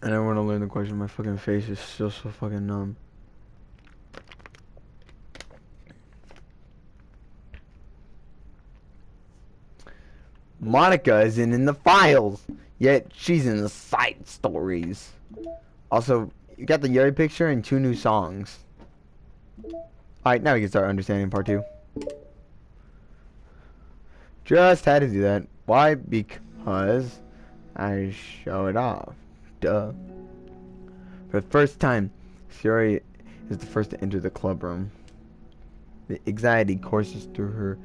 And I want to learn the question. My fucking face is still so fucking numb. Monica isn't in the files, yet she's in the side stories. Also, you got the Yuri picture and 2 new songs. Alright, now we can start understanding part 2. Just had to do that. Why? Because I show it off. Duh. For the first time, Yuri is the first to enter the club room. The anxiety courses through her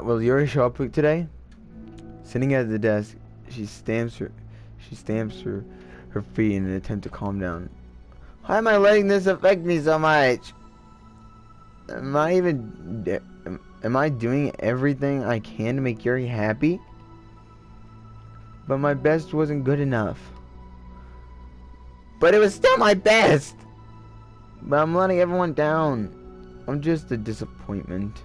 will Yuri show up today? Sitting at the desk, she stamps her feet in an attempt to calm down. Why am I letting this affect me so much? Am I doing everything I can to make Yuri happy? But my best wasn't good enough. But it was still my best! But I'm letting everyone down. I'm just a disappointment.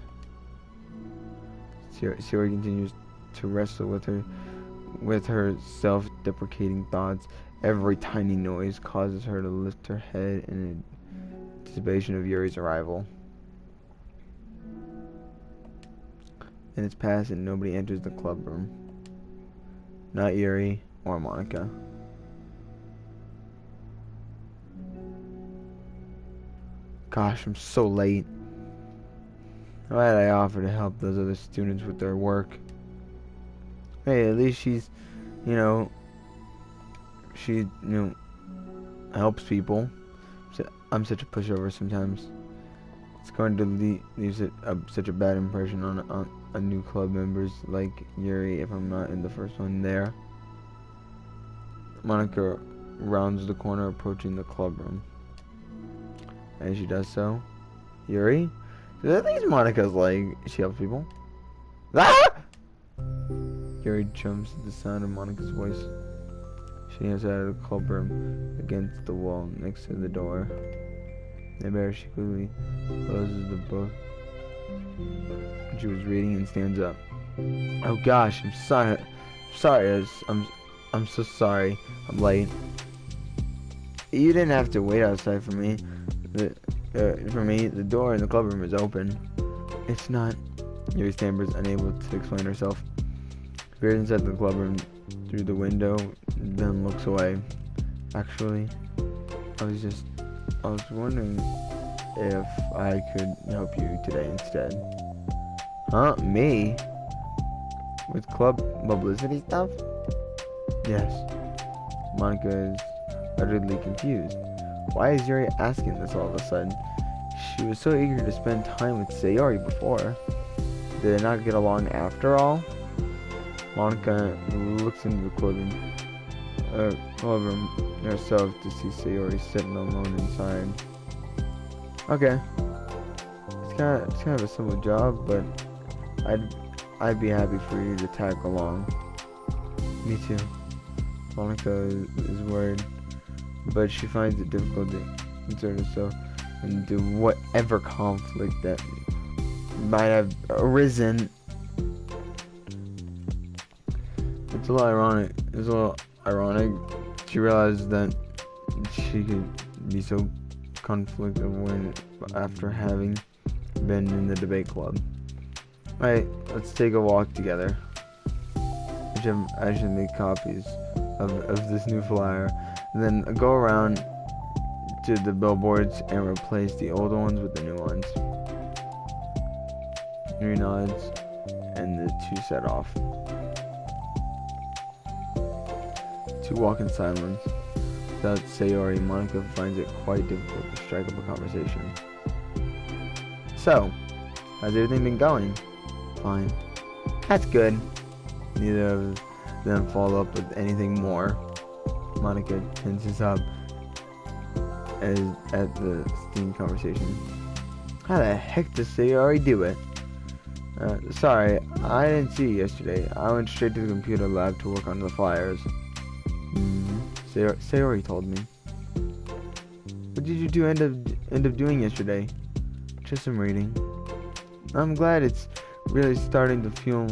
Yuri continues to wrestle with her self-deprecating thoughts. Every tiny noise causes her to lift her head in anticipation of Yuri's arrival. Minutes pass and nobody enters the club room. Not Yuri or Monica. Gosh, I'm so late. Why did I offer to help those other students with their work? Hey, at least she helps people. I'm such a pushover sometimes. It's going to leave such a bad impression on new club members like Yuri if I'm not in the first one there. Monica rounds the corner, approaching the club room. As she does so, Yuri? I think Monica's like, she helps people. Ah! Yuri jumps at the sound of Monica's voice. She heads out of the club room against the wall next to the door. She quickly closes the book she was reading and stands up. Oh gosh, I'm sorry. I'm so sorry. I'm late. You didn't have to wait outside for me. The door in the club room is open. It's not. Yuri stammers, unable to explain herself. Peers inside the club room through the window, then looks away. Actually, I was wondering if I could help you today instead. Huh? Me? With club publicity stuff? Yes. Monica is utterly confused. Why is Yuri asking this all of a sudden? She was so eager to spend time with Sayori before. Did they not get along after all? Monica looks into the club room herself to see Sayori sitting alone inside. Okay. It's kind of a simple job, but I'd be happy for you to tag along. Me too. Monica is worried, but she finds it difficult to insert herself into whatever conflict that might have arisen. It's a little ironic. She realized that she could be so conflict avoidant after having been in the debate club. Alright, let's take a walk together. I should make copies of this new flyer, and then go around to the billboards and replace the old ones with the new ones. Yuri nods, and the two set off. Two walk in silence. Without Sayori, Monica finds it quite difficult to strike up a conversation. So, how's everything been going? Fine. That's good. Neither of them follow up with anything more. Monica tenses up at the steam conversation. How the heck does Sayori do it? Sorry, I didn't see you yesterday. I went straight to the computer lab to work on the flyers. Sayori told me. What did you end up doing yesterday? Just some reading. I'm glad it's really starting to feel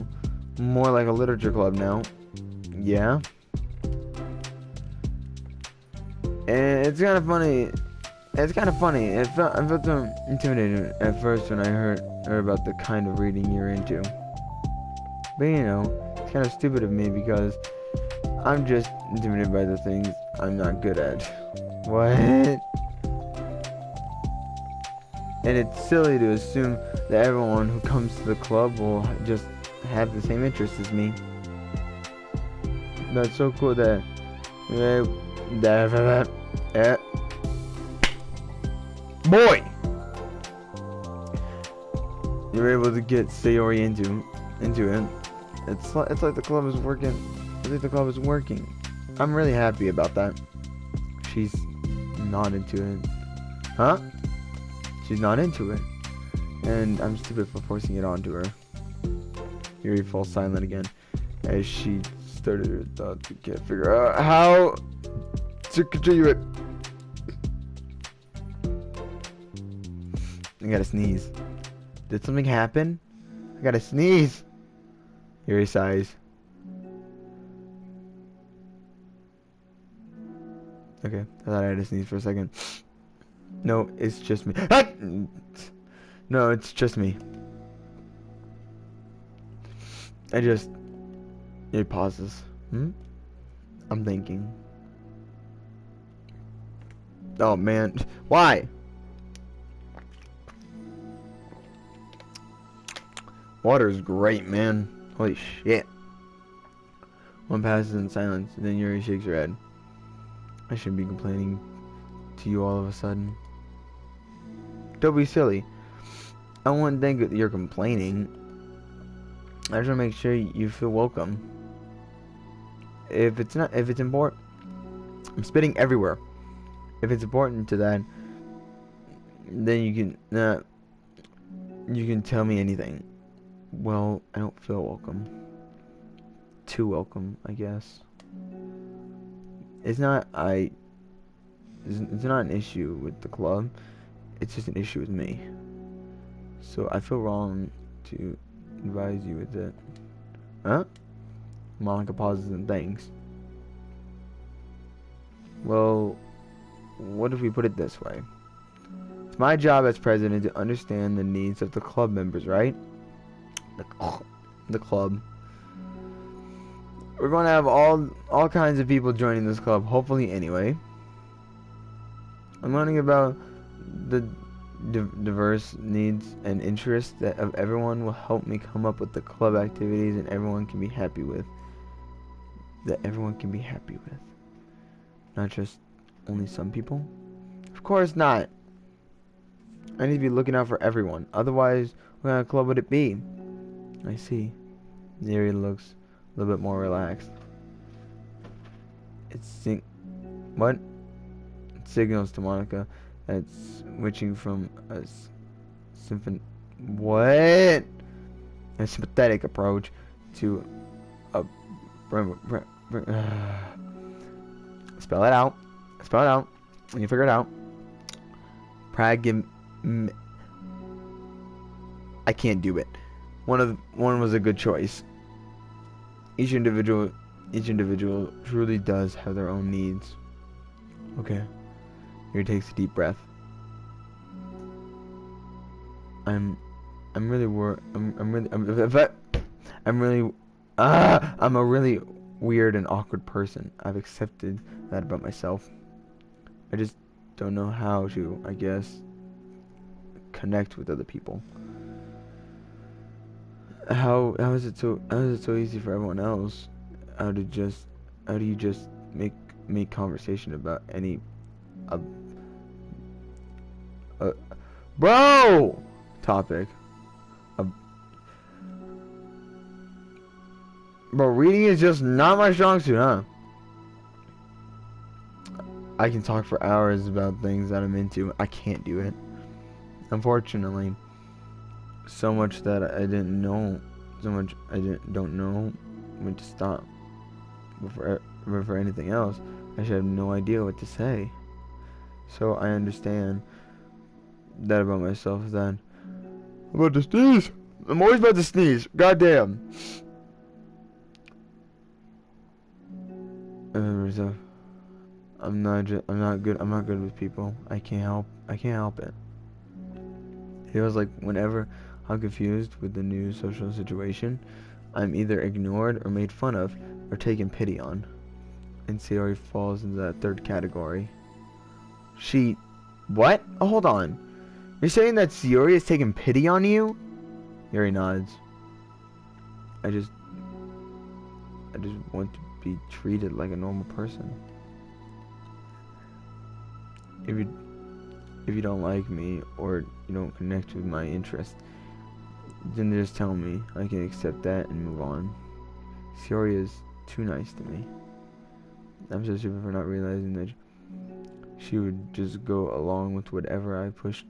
more like a literature club now. Yeah. And it's kind of funny. It's kind of funny. I felt so intimidated at first when I heard about the kind of reading you're into. But you know, it's kind of stupid of me because I'm just intimidated by the things I'm not good at. What? And it's silly to assume that everyone who comes to the club will just have the same interests as me. That's so cool that boy, you're able to get Sayori into it. It's like the club is working. I think the club is working. I'm really happy about that. She's not into it. Huh? She's not into it. And I'm stupid for forcing it onto her. Yuri falls silent again as she started her thoughts. Can't figure out how to continue it. I gotta sneeze. Did something happen? I gotta sneeze. Yuri sighs. Okay, I thought I had to sneeze for a second. No, it's just me. Ah! No, it's just me. It pauses. I'm thinking. Oh man, why? Water is great, man. Holy shit. One passes in silence, and then Yuri shakes her head. I shouldn't be complaining to you all of a sudden. Don't be silly. I wouldn't think that you're complaining. I just want to make sure you feel welcome. If it's important, I'm spitting everywhere. If it's important to that, then you can tell me anything. Well, I don't feel welcome. Too welcome, I guess. It's not an issue with the club. It's just an issue with me. So I feel wrong to advise you with it. Huh? Monica pauses and thinks. Well, what if we put it this way? It's my job as president to understand the needs of the club members, right? The club. We're going to have all kinds of people joining this club, hopefully anyway. I'm learning about the diverse needs and interests of everyone will help me come up with the club activities and everyone can be happy with. Not just only some people. Of course not. I need to be looking out for everyone. Otherwise, what kind of club would it be? I see. Yuri looks a little bit more relaxed. It signals to Monica that it's switching from a sympathetic approach to a spell it out. When you figure it out. I can't do it. One was a good choice. Each individual truly does have their own needs. Okay. Here takes a deep breath. I'm a really weird and awkward person. I've accepted that about myself. I just don't know how to, I guess, connect with other people. How is it so easy for everyone else? How do you just make conversation about any bro topic? Bro, reading is just not my strong suit, huh? I can talk for hours about things that I'm into. I can't do it, unfortunately. So much that I didn't know. So much I don't know when to stop. But for anything else, I should have no idea what to say. So I understand that about myself. Then about the sneeze. I'm always about to sneeze. Goddamn. So, I'm not good. I'm not good with people. I can't help it. It feels like whenever I'm confused with the new social situation, I'm either ignored or made fun of or taken pity on. And Sayori falls into that third category. What? Oh, hold on. You're saying that Sayori is taking pity on you? Yuri nods. I just want to be treated like a normal person. If you don't like me or you don't connect with my interests, then just tell me. I can accept that and move on. Sayori is too nice to me. I'm so stupid for not realizing that she would just go along with whatever I pushed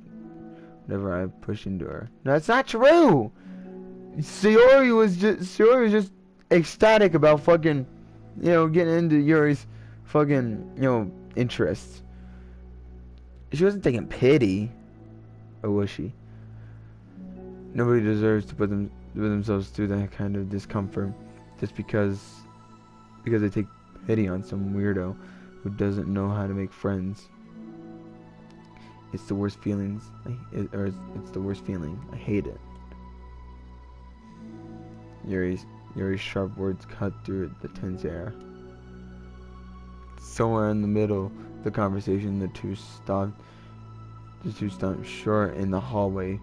into her. No, that's not true. Sayori was just ecstatic about fucking, getting into Yuri's fucking, interests. She wasn't taking pity, or was she? Nobody deserves to put themselves through that kind of discomfort just because they take pity on some weirdo who doesn't know how to make friends. It's the worst feelings. It's the worst feeling. I hate it. Yuri's sharp words cut through the tense air. Somewhere in the middle of the conversation, the two stopped short in the hallway,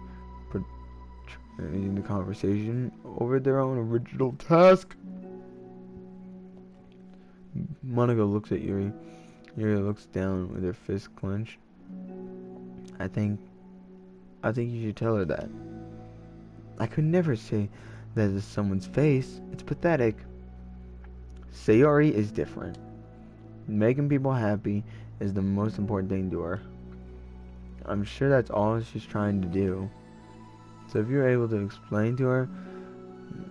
turning the conversation over their own original task. Monica looks at Yuri. Yuri looks down with her fist clenched. I think you should tell her that. I could never say that to someone's face. It's pathetic. Sayori is different. Making people happy is the most important thing to her. I'm sure that's all she's trying to do. So if you're able to explain to her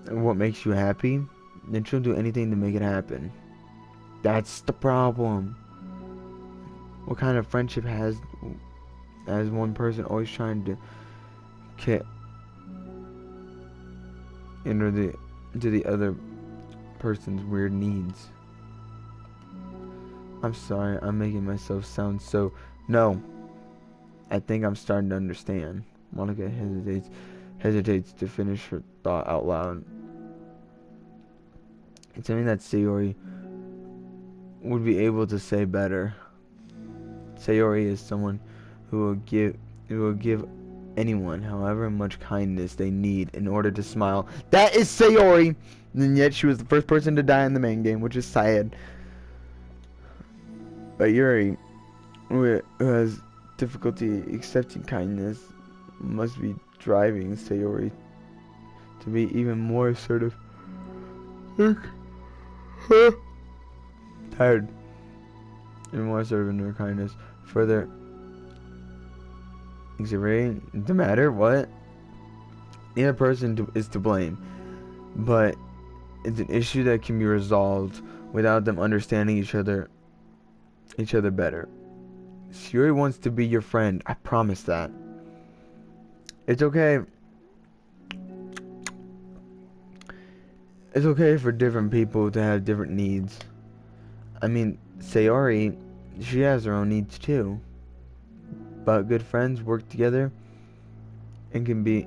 what makes you happy, then she'll do anything to make it happen. That's the problem. What kind of friendship has one person always trying to get into the other person's weird needs? I'm sorry, I'm making myself sound so... No. I think I'm starting to understand. Monica hesitates to finish her thought out loud. It's something that Sayori would be able to say better. Sayori is someone who will give anyone however much kindness they need in order to smile. That is Sayori! And yet she was the first person to die in the main game, which is sad. But Yuri, who has difficulty accepting kindness, must be driving Sayori to be even more assertive. Tired. Even more assertive in her kindness. Further exaggerating the matter. What? Neither person is to blame, but it's an issue that can be resolved without them understanding each other better. Yuri wants to be your friend. I promise that. It's okay. It's okay for different people to have different needs. I mean, Sayori, she has her own needs too. But good friends work together and can be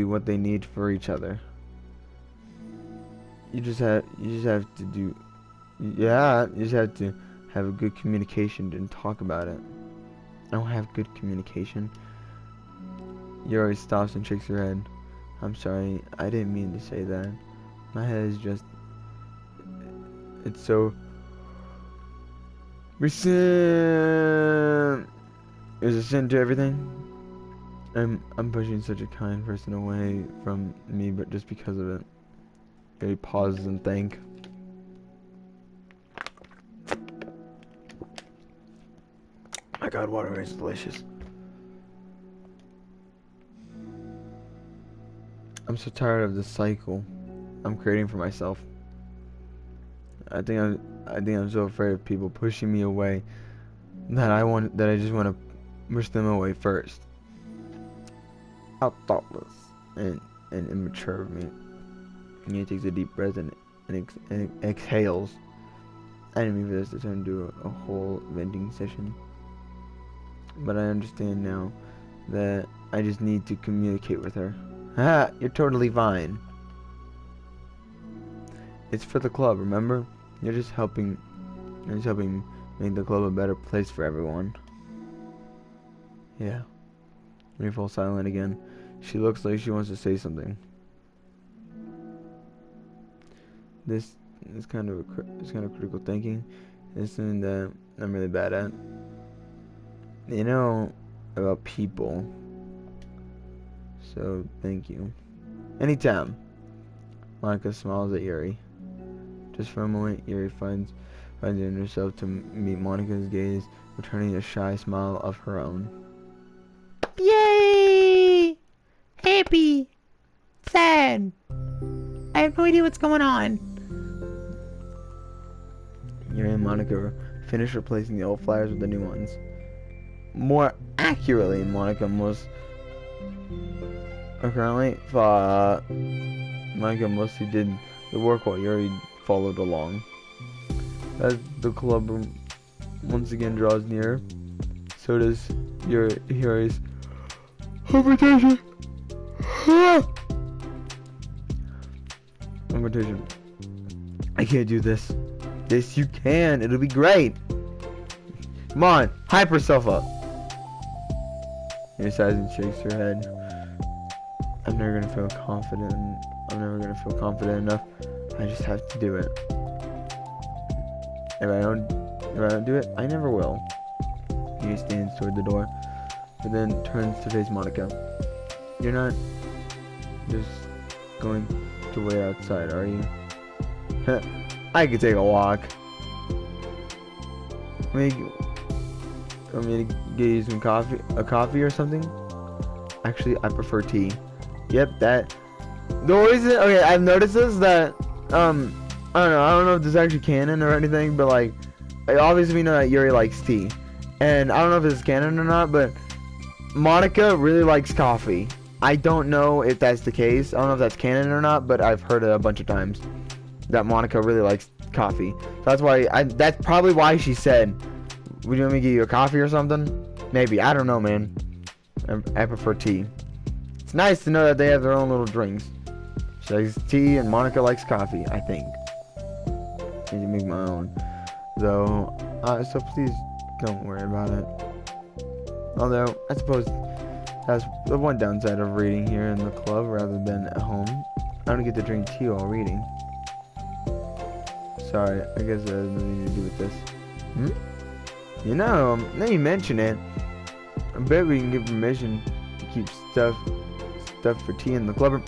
what they need for each other. You just have to have a good communication and talk about it. I don't have good communication. Yuri stops and shakes her head. I'm sorry, I didn't mean to say that. My head is just... It's so... There's a sin to everything. I'm pushing such a kind person away from me, but just because of it. Yuri pauses and thinks. My God, water is delicious. I'm so tired of this cycle I'm creating for myself. I think I'm so afraid of people pushing me away that I just want to push them away first. How thoughtless and and immature of me. And he takes a deep breath and exhales. I didn't mean for this to turn into a whole venting session. But I understand now that I just need to communicate with her. Haha, you're totally fine. It's for the club, remember? You're just helping make the club a better place for everyone. Yeah. We fall silent again. She looks like she wants to say something. This is kind of critical thinking. It's something that I'm really bad at. You know about people. So thank you. Anytime. Monica smiles at Yuri. Just for a moment, Yuri finds it in herself to meet Monica's gaze, returning a shy smile of her own. Yay! Happy! Sad! I have no idea what's going on. Yuri and Monica finish replacing the old flyers with the new ones. More accurately, Monica mostly did the work while Yuri followed along. As the club room once again draws near, so does Yuri's invitation. Invitation. I can't do this. Yes, you can. It'll be great. Come on, hype yourself up. Yuri sighs and shakes her head. I'm never gonna feel confident. I'm never gonna feel confident enough. I just have to do it. If I don't do it, I never will. He stands toward the door, but then turns to face Monica. You're not just going to wait outside, are you? I could take a walk. Want me to get you some coffee? A coffee or something? Actually, I prefer tea. Yep, that. The reason, okay, I've noticed this that, I don't know if this is actually canon or anything, but like, obviously we know that Yuri likes tea. And I don't know if this is canon or not, but Monica really likes coffee. I don't know if that's the case. I don't know if that's canon or not, but I've heard it a bunch of times that Monica really likes coffee. So that's why, that's probably why she said, would you want me to get you a coffee or something? Maybe, I don't know, man. I prefer tea. It's nice to know that they have their own little drinks. She likes tea and Monica likes coffee, I think. I need to make my own. Though, so please don't worry about it. Although, I suppose that's the one downside of reading here in the club rather than at home. I don't get to drink tea while reading. Sorry, I guess that has nothing to do with this. You know, now you mention it, I bet we can get permission to keep stuff for tea in the club room.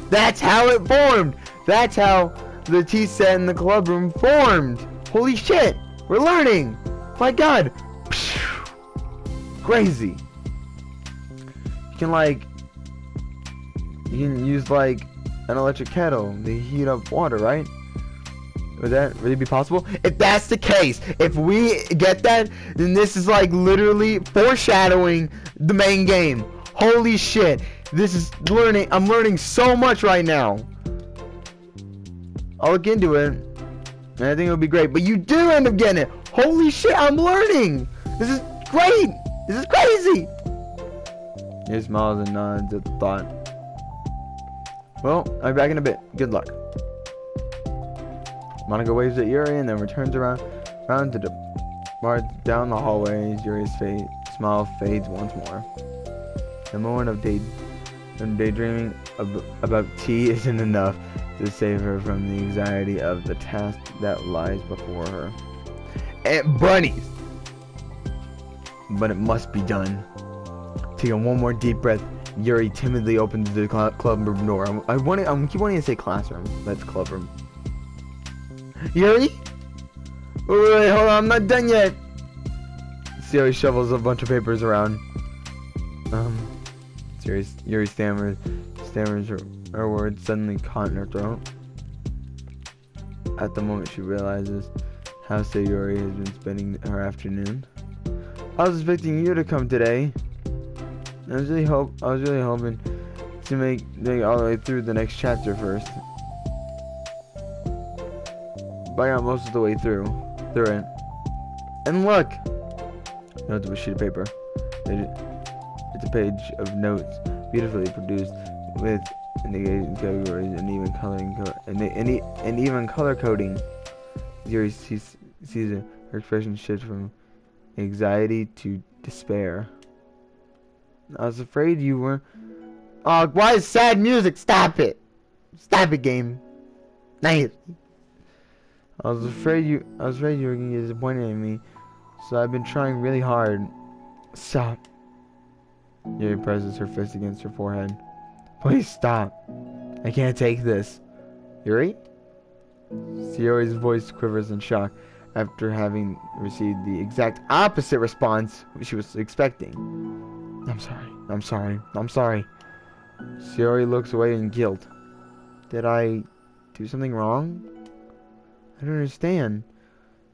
That's how it formed! That's how the tea set in the club room formed! Holy shit! We're learning! My god! Crazy! You can use like an electric kettle to heat up water, right? Would that really be possible? If that's the case, if we get that, then this is like literally foreshadowing the main game. Holy shit. This is learning. I'm learning so much right now. I'll look into it. And I think it'll be great. But you do end up getting it. Holy shit, I'm learning. This is great. This is crazy. He smiles and nods at the thought. Well, I'll be back in a bit. Good luck. Monica waves at Yuri and then returns around to depart down the hallway. Yuri's smile fades once more. The moment of daydreaming about tea isn't enough to save her from the anxiety of the task that lies before her. And bunnies! But it must be done. Taking one more deep breath, Yuri timidly opens the club room door. I keep wanting to say classroom. That's club room. Yuri? Wait, hold on, I'm not done yet. Yuri shovels a bunch of papers around. Yuri stammers her words suddenly caught in her throat. At the moment she realizes how Yuri has been spending her afternoon. I was expecting you to come today. I was really hoping to to make it all the way through the next chapter first. But I got most of the way through it. And look! Notes of a sheet of paper. It's a page of notes, beautifully produced, with indicating categories and even coloring and even color coding. Yuri sees her. Her expression shifts from anxiety to despair. I was afraid you were. Oh, why is sad music? Stop it! Stop it, game. Nice. I was afraid you were gonna get disappointed in me, so I've been trying really hard. Stop. Yuri presses her fist against her forehead. Please stop. I can't take this. Yuri? Sayori's voice quivers in shock after having received the exact opposite response she was expecting. I'm sorry. Sayori looks away in guilt. Did I do something wrong? I don't understand.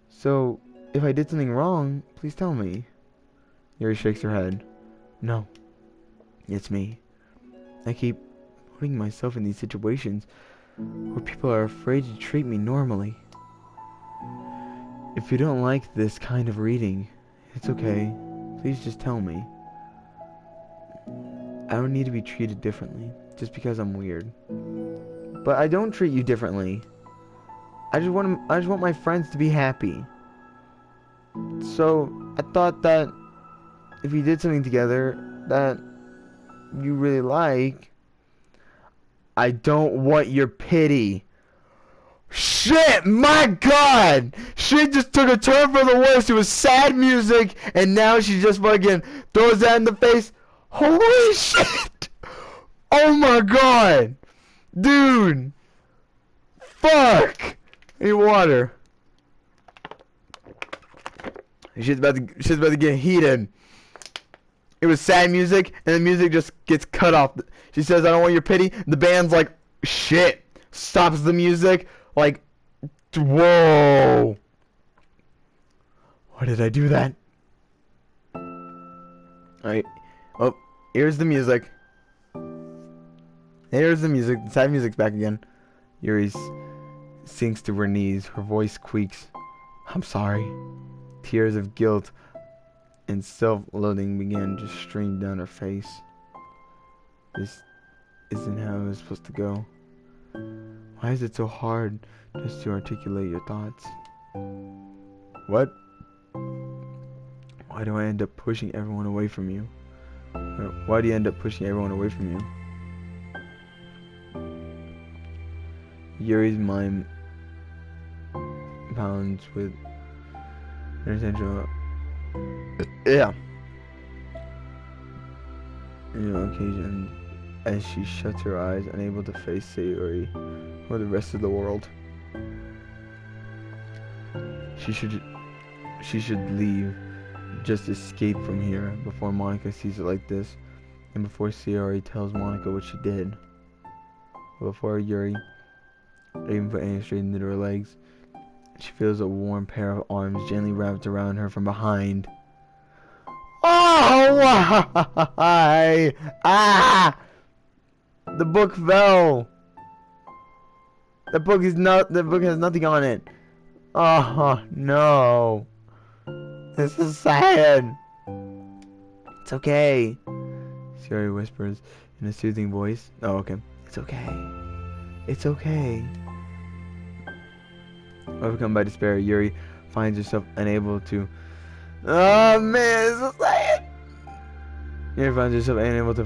So, if I did something wrong, please tell me. Yuri shakes her head. No. It's me. I keep putting myself in these situations where people are afraid to treat me normally. If you don't like this kind of reading, it's okay. Please just tell me. I don't need to be treated differently just because I'm weird. But I don't treat you differently. I just want my friends to be happy. So I thought that if we did something together that you really like, I don't want your pity. Shit, my god! Shit just took a turn for the worse. It was sad music, and now she just fucking throws that in the face. Holy shit! Oh my god! Dude! Fuck! I need water. Shit's about to get heated. It was sad music, and the music just gets cut off. She says, I don't want your pity. The band's like, shit. Stops the music. Like, whoa. Why did I do that? Alright. Oh, here's the music. Here's the music. The sad music's back again. Yuri sinks to her knees. Her voice quakes. I'm sorry. Tears of guilt and self-loathing began to stream down her face. This isn't how it was supposed to go. Why is it so hard just to articulate your thoughts? What? Why do I end up pushing everyone away from you? Why do you end up pushing everyone away from you? Yuri's mind pounds with intentional. Yeah. Occasion as she shuts her eyes, unable to face Sayori or the rest of the world. She should leave, just escape from here before Monica sees it like this, and before Sayori tells Monica what she did. Before Yuri even put any straight into her legs, she feels a warm pair of arms gently wrapped around her from behind. Oh, why? Ah! The book fell. The book has nothing on it. Oh no. This is sad. It's okay. Sayori whispers in a soothing voice. Oh, okay. It's okay. It's okay. Overcome by despair, Yuri finds herself unable to. Oh man, it's so sad. Yuri finds herself unable to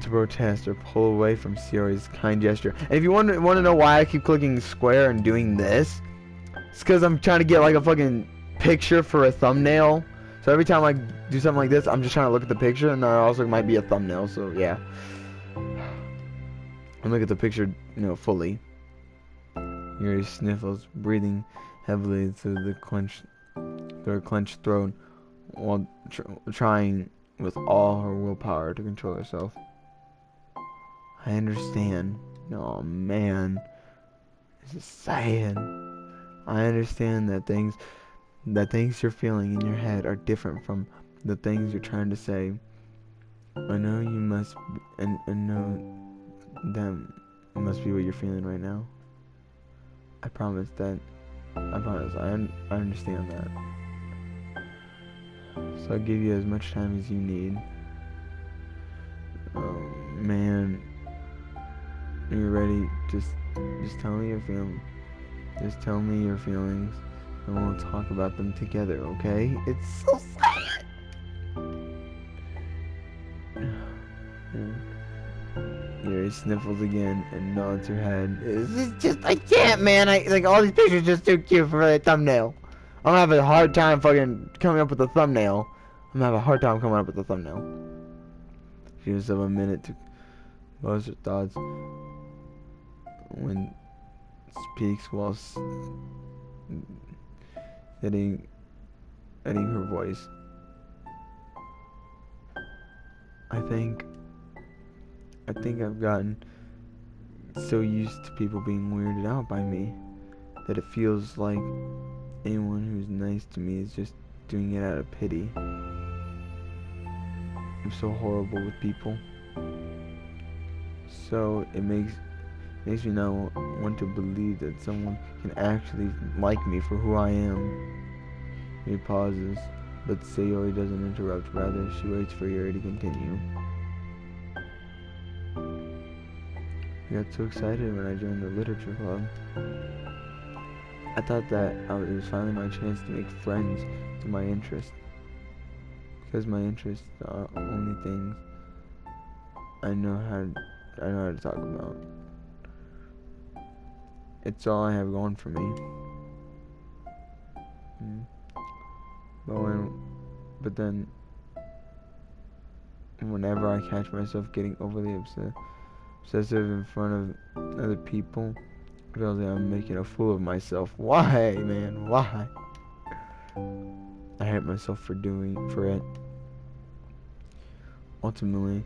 protest or pull away from Sayori's kind gesture. And if you want to know why I keep clicking square and doing this, it's because I'm trying to get like a fucking picture for a thumbnail. So every time I do something like this, I'm just trying to look at the picture, and there also might be a thumbnail. So yeah, and look at the picture, fully. Yuri sniffles, breathing heavily through her clenched throat, while trying with all her willpower to control herself. I understand. Oh man, this is sad. I understand that things you're feeling in your head are different from the things you're trying to say. I know you must, and know That must be what you're feeling right now. I promise that. I promise. I understand that. So I'll give you as much time as you need. Oh man, are you ready? Just tell me your feelings. Just tell me your feelings, and we'll talk about them together. Okay? It's so sad. Yuri sniffles again and nods her head. It's just, I can't, man. Like, all these pictures are just too cute for a thumbnail. I'm gonna have a hard time fucking coming up with a thumbnail. I'm gonna have a hard time coming up with a thumbnail. She gives herself a minute to compose her thoughts when speaks while steadying her voice. I think I've gotten so used to people being weirded out by me that it feels like anyone who's nice to me is just doing it out of pity. I'm so horrible with people. So it makes me now want to believe that someone can actually like me for who I am. He pauses, but Sayori doesn't interrupt. Rather, she waits for Yuri to continue. I got so excited when I joined the literature club. I thought that it was finally my chance to make friends to my interests. Because my interests are only things I know how to talk about. It's all I have going for me. But then, whenever I catch myself getting overly obsessive in front of other people, I feel like I'm making a fool of myself. Why, man? Why? I hate myself for it. Ultimately,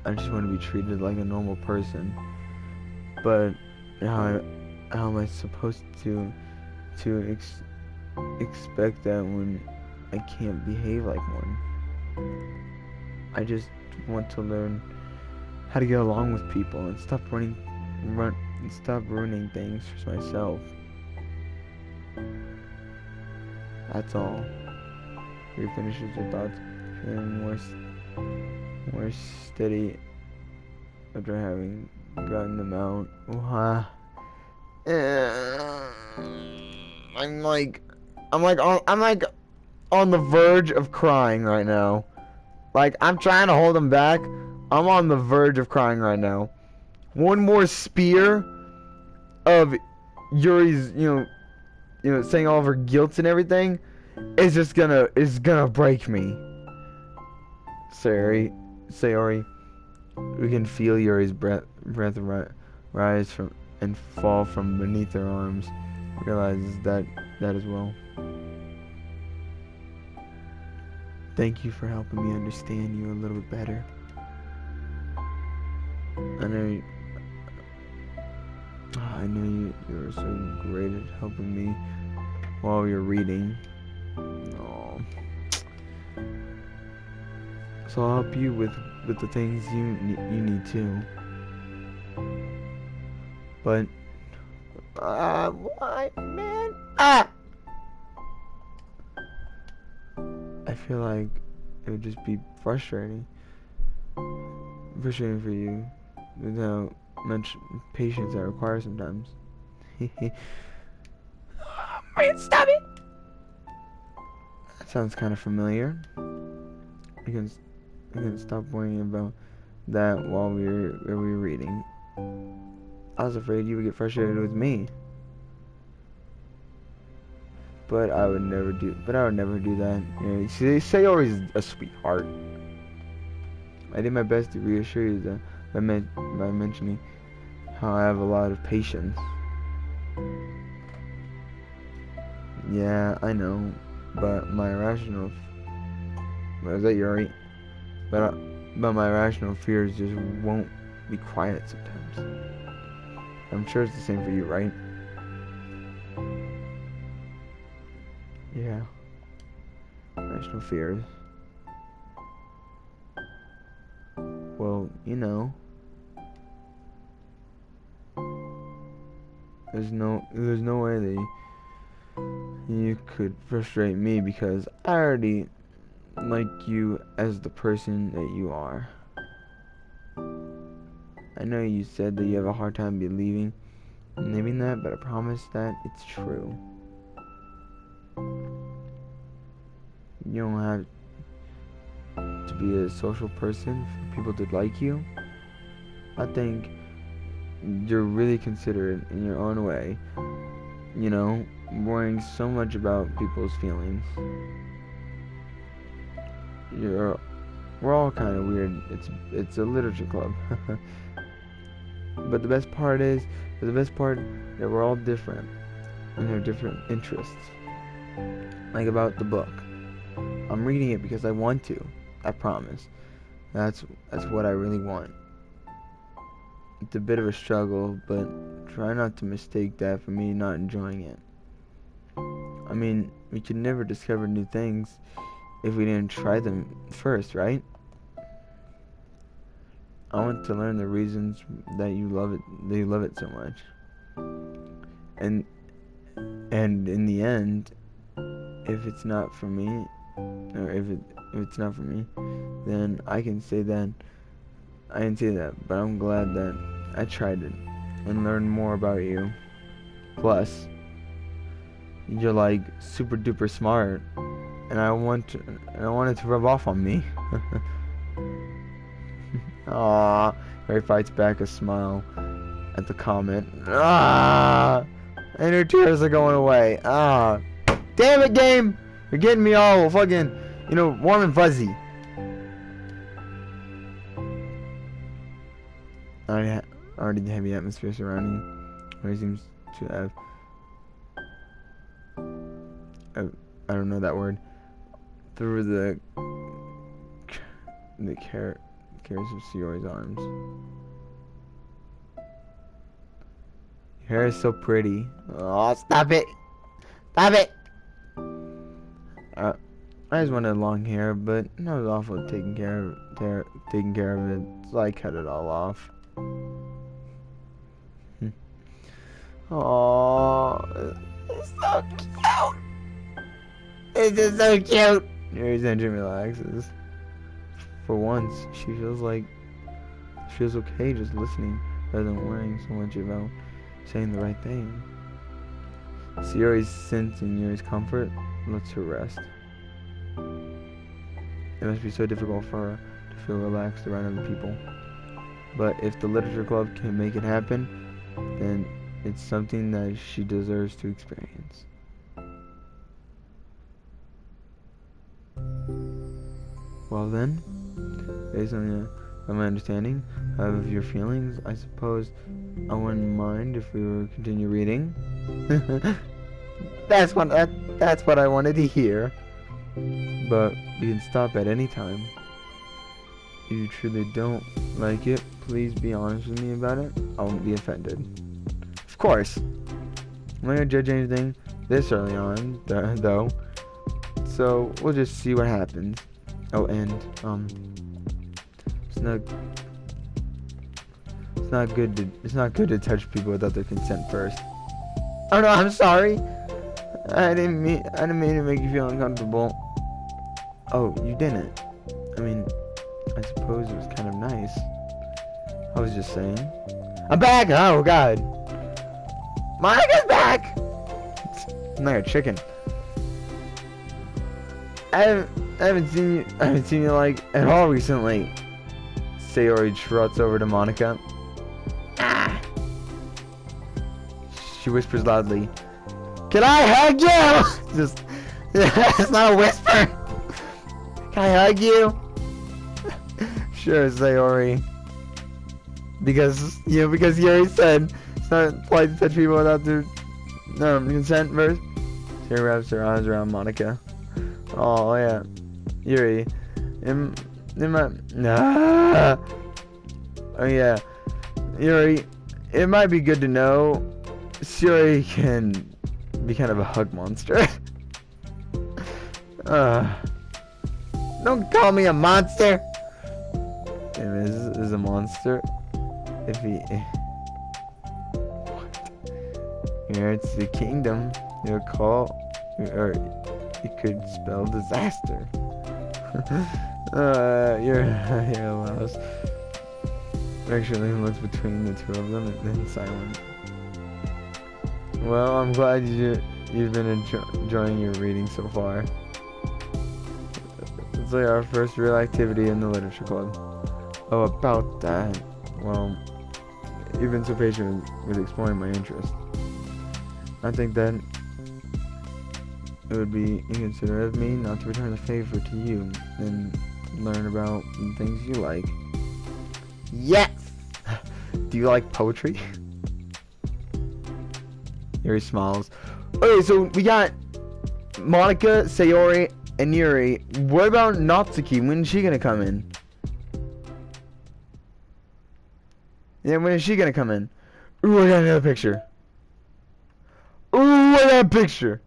I just want to be treated like a normal person. But how am I supposed to expect that when I can't behave like one? I just want to learn how to get along with people and stop ruining things for myself. That's all. He finishes her thoughts, feeling more steady after having gotten them out. I'm like on the verge of crying right now. Like, I'm trying to hold him back. I'm on the verge of crying right now. One more spear of Yuri's, saying all of her guilt and everything is gonna break me. Sayori, we can feel Yuri's breath rise from and fall from beneath her arms. Realizes that as well. Thank you for helping me understand you a little bit better. I know you're so great at helping me while you're reading. Oh. So I'll help you with the things you need too. But what, man? I feel like it would just be frustrating for you with how much patience I require sometimes. Man, stop it! That sounds kind of familiar. I can stop worrying about that while we were reading. I was afraid you would get frustrated with me. But I would never do that. Sayori's a sweetheart. I did my best to reassure you that by mentioning how I have a lot of patience. Yeah, I know, but my rational But my rational fears just won't be quiet sometimes. I'm sure it's the same for you, right? Yeah. Rational fears. Well, there's no way that you could frustrate me because I already like you as the person that you are. I know you said that you have a hard time believing that, but I promise that it's true. You don't have to be a social person for people to like you. I think you're really considerate in your own way, you know, worrying so much about people's feelings. We're all kind of weird. It's a literature club. But the best part that we're all different and have different interests. Like about the book. I'm reading it because I want to. I promise. That's what I really want. It's a bit of a struggle, but try not to mistake that for me not enjoying it. I mean, we could never discover new things if we didn't try them first, right? I want to learn the reasons that you love it so much. And in the end, if it's not for me, or if it's not for me, then I can say that. I didn't say that, but I'm glad that I tried it and learned more about you. Plus, you're like super duper smart, and I want it to rub off on me. Aww, Ray fights back a smile at the comment. Ah, and her tears are going away. Ah, damn it, game! You're getting me all fucking, warm and fuzzy. Already the heavy atmosphere surrounding where he seems to have I don't know that word through the cares of Sayori's arms. Your hair is so pretty. Oh, stop it! Stop it! I just wanted long hair, but I was awful at taking care of it, so I cut it all off. Oh, it's so cute. This is so cute. Yuri's engine relaxes. For once, she feels okay just listening rather than worrying so much about saying the right thing. Sayori's sense in Yuri's comfort lets her rest. It must be so difficult for her to feel relaxed around other people. But if the literature club can make it happen, then it's something that she deserves to experience. Well then, based on my understanding of your feelings, I suppose I wouldn't mind if we were to continue reading. That's what I wanted to hear. But you can stop at any time. If you truly don't like it, please be honest with me about it. I won't be offended. Of course. I'm not gonna judge anything this early on, though. So we'll just see what happens. Oh, and it's not good to touch people without their consent first. Oh no, I'm sorry. I didn't mean to make you feel uncomfortable. Oh, you didn't. I mean, I suppose it was kind of nice. I was just saying. I'm back! Oh god. Monica's back! I'm like a chicken. I haven't seen you like at all recently. Sayori trots over to Monica. Ah! She whispers loudly. Can I hug you? Just, it's not a whisper. Can I hug you? Sure, Sayori. Because Yuri said it's not polite to touch people without their consent first. She wraps her arms around Monica. Oh yeah, Yuri. Oh yeah, Yuri. It might be good to know Yuri can be kind of a hug monster. Don't call me a monster. If is a monster. If he. What? inherits the kingdom. You'll call, or it could spell disaster. Your hair allows. Actually looks between the two of them and then silent. Well, I'm glad you've been enjoying your reading so far. It's like our first real activity in the literature club. Oh, about that. Well, you've been so patient with exploring my interest. I think that it would be inconsiderate of me not to return the favor to you and learn about the things you like. Yes! Do you like poetry? Yuri smiles. Okay, so we got Monica, Sayori, and Yuri. What about Natsuki? When is she gonna come in? Yeah, when is she gonna come in? Ooh, I got another picture. Ooh, I got a picture.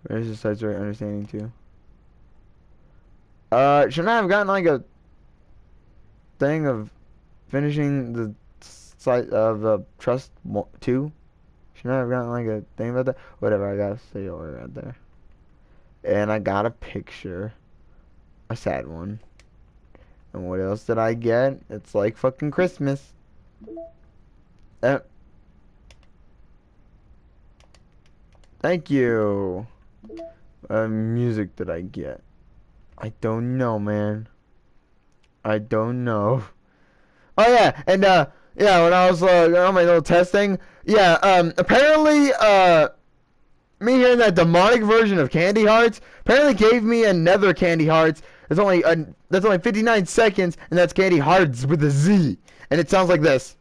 Where's the sites right understanding too? Shouldn't I have gotten like a thing of finishing the site of the Trust 2? Shouldn't I have gotten like a thing about that? Whatever, I gotta say over right there. And I got a picture. A sad one. And what else did I get? It's like fucking Christmas. Thank you. Music did I get? I don't know, man. I don't know. Oh yeah, and yeah, when I was on my little test thing, yeah, apparently me hearing that demonic version of Candy Hearts apparently gave me another Candy Hearts. It's only that's only 59 seconds, and that's Candy Hearts with a Z, and it sounds like this.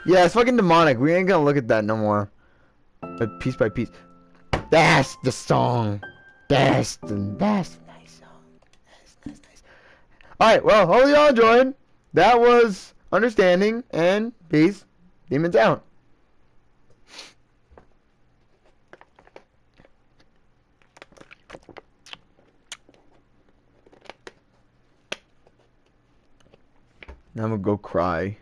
Yeah, it's fucking demonic. We ain't gonna look at that no more. Piece by piece. That's the song. That's the nice song. That's nice. Alright, well, hope y'all enjoyed. That was Understanding, and peace. Demons out. Now I'm gonna go cry.